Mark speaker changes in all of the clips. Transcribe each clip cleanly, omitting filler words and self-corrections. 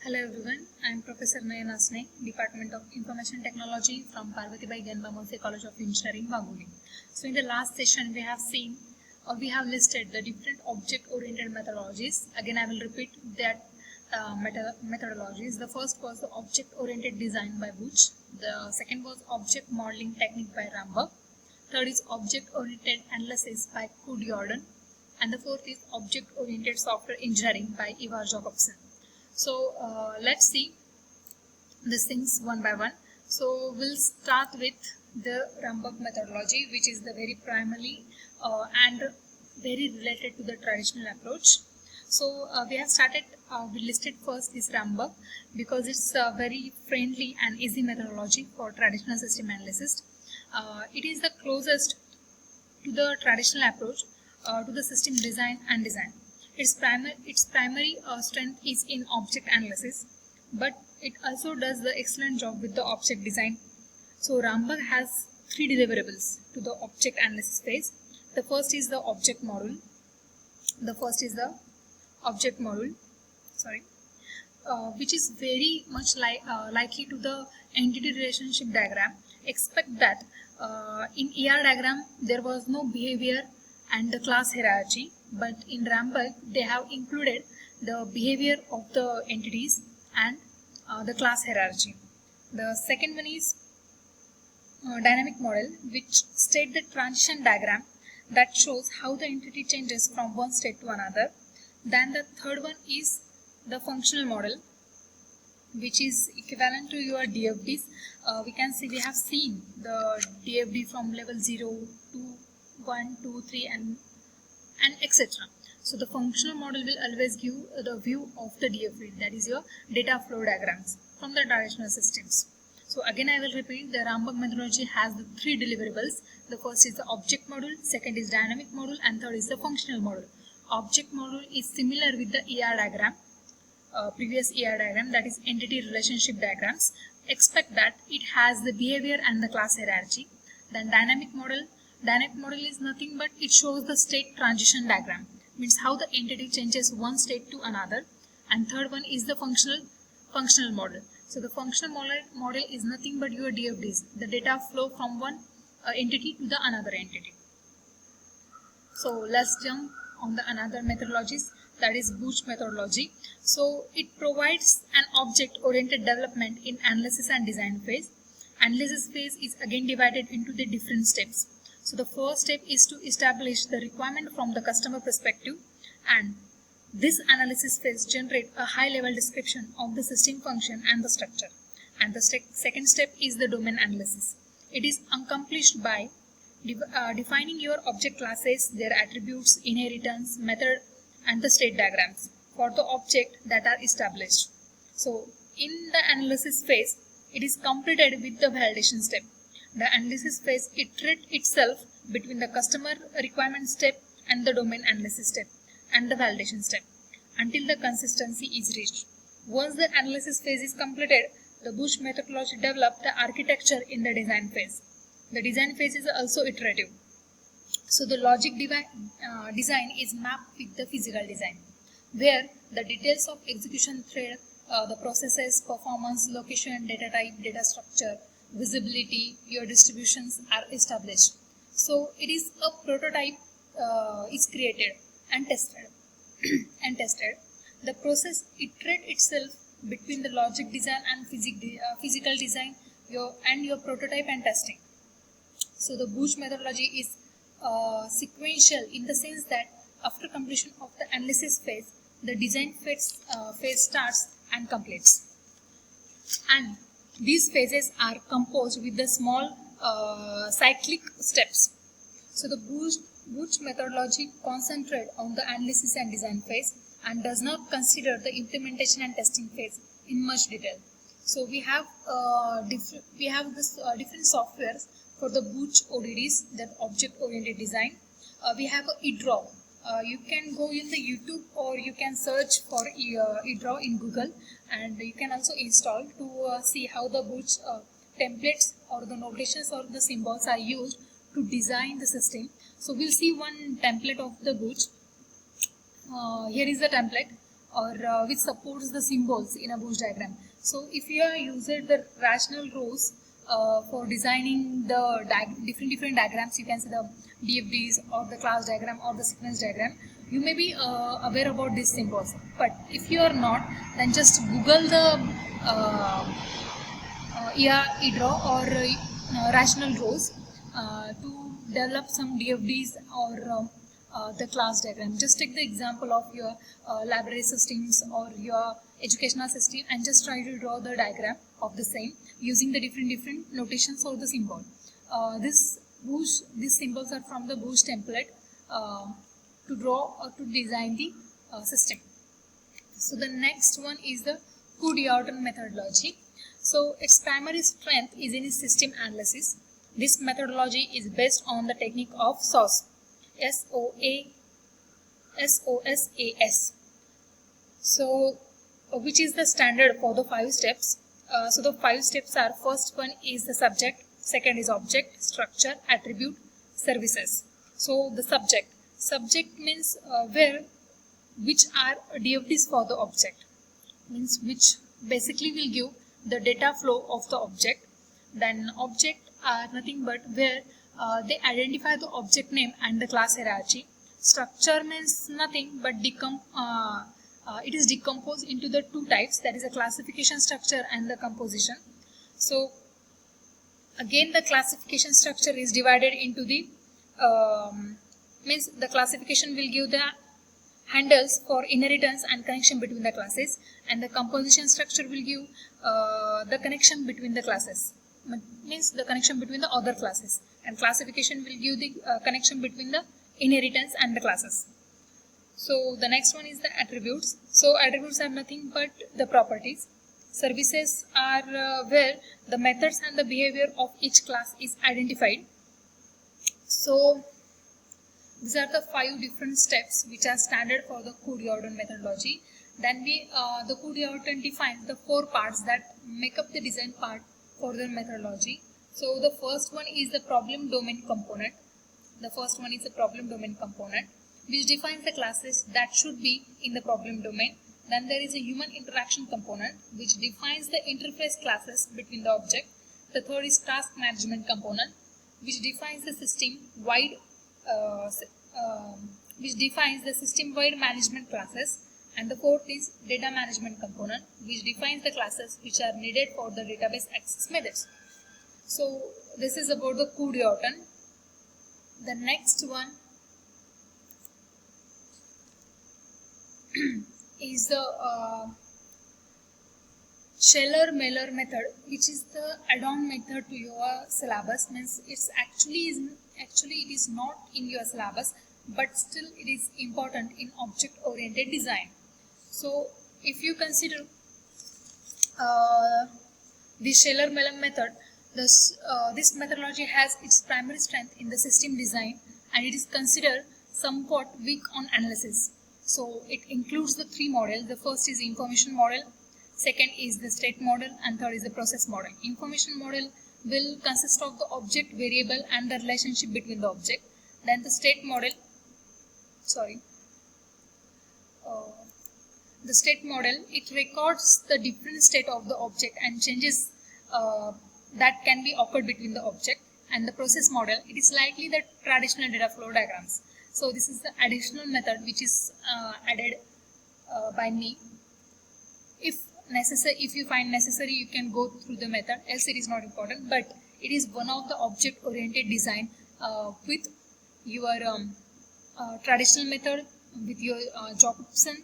Speaker 1: Hello everyone, I am Professor Nayan Asne, Department of Information Technology from Parvatibai Ganbamose College of Engineering, Bangoli. So in the last session we have seen or we have listed the different object-oriented methodologies. Again I will repeat that methodologies. The first was the object-oriented design by Buch. The second was object modeling technique by Ramberg. Third is object-oriented analysis by Kud Jordan. And the fourth is object-oriented software engineering by Ivar Jacobson. So let's see these things one by one. So we'll start with the Ramberg methodology, which is the very primary and very related to the traditional approach. So we listed first this Ramberg because it's a very friendly and easy methodology for traditional system analysis. It is the closest to the traditional approach to the system design and design. Its primary strength is in object analysis, but it also does the excellent job with the object design. So Ramberg has three deliverables to the object analysis phase. The first is the object model. Which is very much likely to the entity relationship diagram. Expect that in ER diagram there was no behavior and the class hierarchy, but in Ramberg they have included the behavior of the entities and the class hierarchy. The second one is dynamic model, which state the transition diagram that shows how the entity changes from one state to another. Then the third one is the functional model, which is equivalent to your DFDs. We have seen the DFD from level 0 to 1, 2, 3 and etc. So the functional model will always give the view of the DFD, that is your data flow diagrams from the traditional systems. So again I will repeat, the Ramberg methodology has the three deliverables. The first is the object model, second is dynamic model, and third is the functional model. Object model is similar with the ER diagram, previous ER diagram, that is entity relationship diagrams. Expect that it has the behavior and the class hierarchy. Then dynamic model is nothing but it shows the state transition diagram, means how the entity changes one state to another. And third one is the functional model. So the functional model is nothing but your DFDs, the data flow from one entity to the another entity. So let's jump on the another methodologies, that is Buch methodology. So it provides an object-oriented development in analysis and design phase. Analysis phase is again divided into the different steps. So the first step is to establish the requirement from the customer perspective, and this analysis phase generates a high-level description of the system function and the structure. And the second step is the domain analysis. It is accomplished by defining your object classes, their attributes, inheritance, method, and the state diagrams for the object that are established. So in the analysis phase, it is completed with the validation step. The analysis phase iterates itself between the customer requirement step and the domain analysis step and the validation step until the consistency is reached. Once the analysis phase is completed, the Buch methodology develops the architecture in the design phase. The design phase is also iterative. So the logic design is mapped with the physical design, where the details of execution thread, the processes, performance, location, data type, data structure, visibility, your distributions are established. So it is a prototype is created and tested. The process iterates itself between the logic design and physical design, your prototype and testing. So the Buch methodology is sequential in the sense that after completion of the analysis phase, the design phase starts and completes. And these phases are composed with the small cyclic steps. So the Buch methodology concentrates on the analysis and design phase and does not consider the implementation and testing phase in much detail. So we have different softwares for the Buch ODDs, that object-oriented design. We have eDraw. You can go in the YouTube or you can search for eDraw in Google, and you can also install to see how the Buch templates or the notations or the symbols are used to design the system. So we'll see one template of the Buch. Here is the template. or which supports the symbols in a Bush diagram. So if you are using the rational rows for designing the different diagrams, you can see the DFDs or the class diagram or the sequence diagram, you may be aware about these symbols. But if you are not, then just Google the EDRAW or rational rows to develop some DFDs or the class diagram. Just take the example of your library systems or your educational system and just try to draw the diagram of the same using the different notations or the symbol. These symbols are from the Bush template to draw or to design the system. So the next one is the Coud-Yorton methodology. So its primary strength is in system analysis. This methodology is based on the technique of SOAS, SOSAS. So which is the standard for the 5 steps. So the 5 steps are: first one is the subject, second is object, structure, attribute, services. So the subject means which are DFDs for the object, means which basically will give the data flow of the object. Then object are nothing but where they identify the object name and the class hierarchy. Structure means nothing but it is decomposed into the 2 types, that is a classification structure and the composition. So again the classification structure is divided into the means the classification will give the handles for inheritance and connection between the classes, and the composition structure will give the connection between the classes, means the connection between the other classes, and classification will give the connection between the inheritance and the classes. So the next one is the attributes. So attributes are nothing but the properties. Services are where the methods and the behavior of each class is identified. So these are the 5 different steps which are standard for the Coud-Yorton methodology. Then the Coud-Yorton defines the 4 parts that make up the design part for the methodology. So the first one is the problem domain component. Which defines the classes that should be in the problem domain. Then there is a human interaction component which defines the interface classes between the object. The third is task management component which defines the system-wide management classes. And the fourth is data management component which defines the classes which are needed for the database access methods. So this is about the Coud-Yorton. The next one is the Scheller-Miller method, which is the add-on method to your syllabus. Means it's actually it is not in your syllabus, but still it is important in object-oriented design. So if you consider the Scheller-Miller method, this methodology has its primary strength in the system design, and it is considered somewhat weak on analysis. So it includes the 3 models. The first is information model, second is the state model, and third is the process model. Information model will consist of the object, variable, and the relationship between the object. Then the state model, it records the different state of the object and changes that can be occurred between the object. And the process model, it is likely the traditional data flow diagrams. So this is the additional method which is added by me. If you find necessary, you can go through the method, else it is not important. But it is one of the object-oriented design with your traditional method, with your Jacobson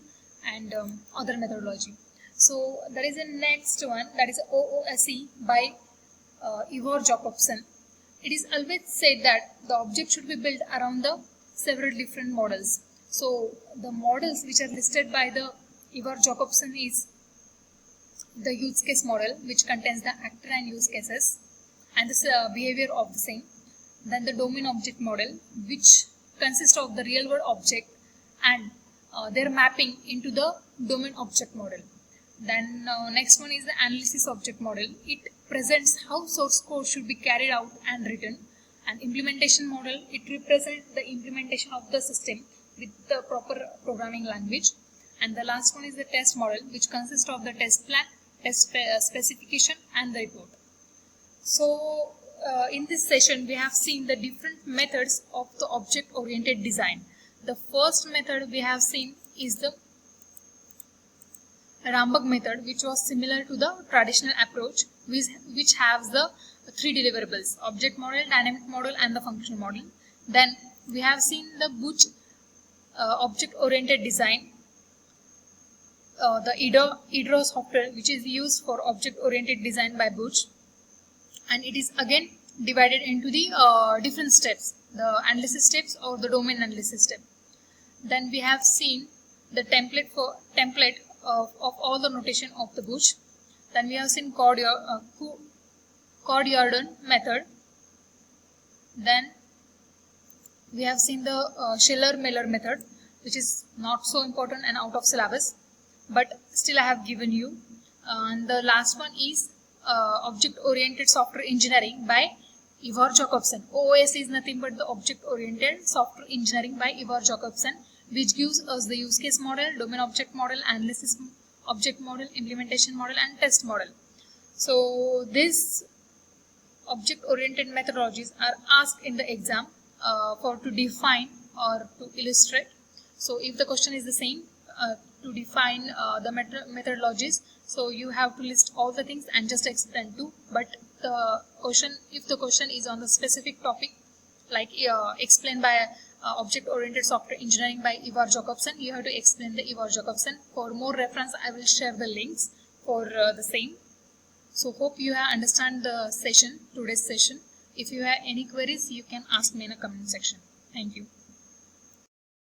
Speaker 1: and other methodology. So there is a next one, that is OOSE by Ivar Jacobson. It is always said that the object should be built around the several different models. So the models which are listed by the Ivar Jacobson is the use case model, which contains the actor and use cases and the behavior of the same. Then the domain object model, which consists of the real world object and their mapping into the domain object model. Then next one is the analysis object model. It presents how source code should be carried out and written. And implementation model, it represents the implementation of the system with the proper programming language. and the last one is the test model, which consists of the test plan, test specification, and the report. So in this session we have seen the different methods of the object oriented design. The first method we have seen is the Rambagh method, which was similar to the traditional approach, which has the three deliverables: object model, dynamic model, and the functional model. Then we have seen the Buch object oriented design, the IDRO software, which is used for object oriented design by Buch, and it is again divided into the different steps, the analysis steps or the domain analysis step. Then we have seen the template of all the notation of the Buch. Then we have seen Cord-Jordan method. Then we have seen the Schiller-Miller method, which is not so important and out of syllabus, but still I have given you. And the last one is Object Oriented Software Engineering by Ivar Jacobson. OOS is nothing but the Object Oriented Software Engineering by Ivar Jacobson, which gives us the use case model, domain object model, analysis object model, implementation model, and test model. So these object oriented methodologies are asked in the exam for to define or to illustrate. So if the question is the same, to define the methodologies, so you have to list all the things and just explain too. But the question, if the question is on the specific topic, like explained by object oriented software engineering by Ivar Jacobson, you have to explain the Ivar Jacobson. For more reference, I will share the links for the same. So hope you have understand the session, today's session. If you have any queries, you can ask me in a comment section. Thank you.